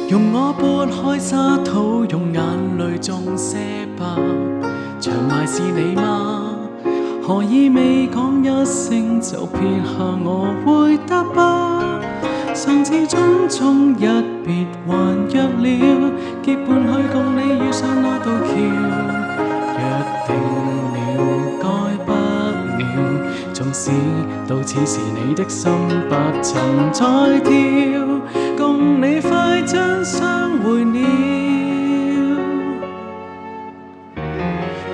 用我撥開沙土，用眼淚種些吧。長埋是你嗎？何以未講一聲就撇下我回答吧？上次種種一別還約了，結伴去共你遇上那道橋。約定了該不了，縱使到此時你的心不曾再跳，共你快將相會了。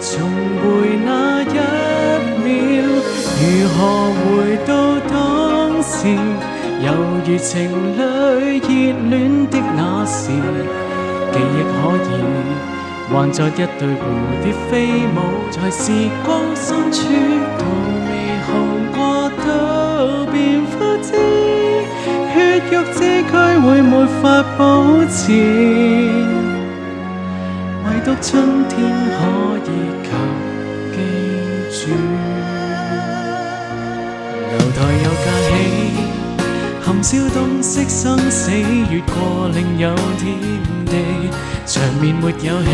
重回那一秒，如何回到當時？猶如情侶熱戀的那時，記憶可以還在一對蝴蝶飛舞，在時光深處都未紅過都變枯枝，血肉之軀會沒法保持，唯獨春天可以及記住。樓台又架起，含笑洞悉生死，越過另有天地，場面沒有起，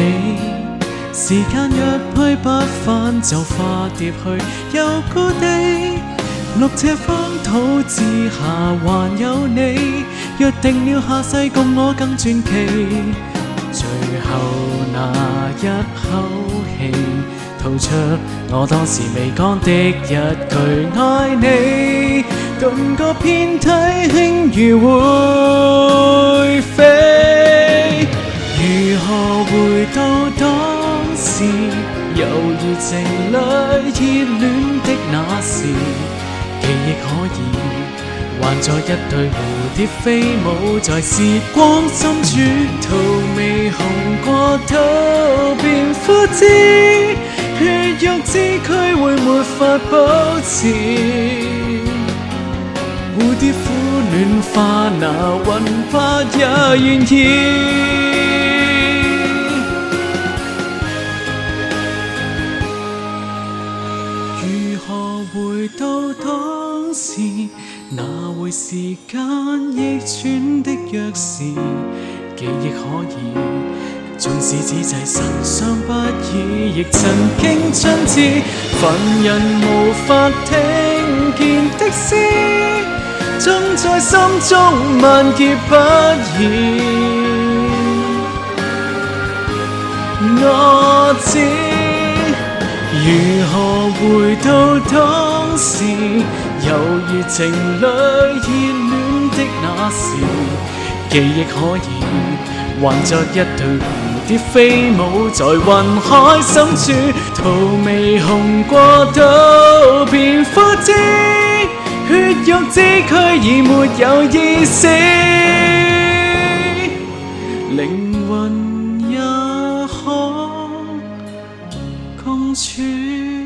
時間若推不返就化蝶去又故地，六尺荒土之下還有你，約定了下世共我更傳奇，最後那一口氣吐出我當時未講的一句愛你，頓個遍體輕如會飛，如何回到當時？猶如情侶熱戀的那時，記憶可以還在一對蝴蝶飛舞，在時光深處途未紅過都變枯枝，血肉之軀會沒法保持，蝴蝶苦戀花那魂魄也願意。如何回到當時？哪會時間逆轉的鑰匙？記憶可以，縱使只滯神傷不已，亦曾經春至，凡人無法聽見的詩，總在心中萬劫不移。我知，如何回到當時？猶如情侶熱戀的那時，記憶可以還在一對蝴蝶飛舞，在雲海深處途未紅過都變枯枝，血肉之軀已沒有意識，靈魂也可共存。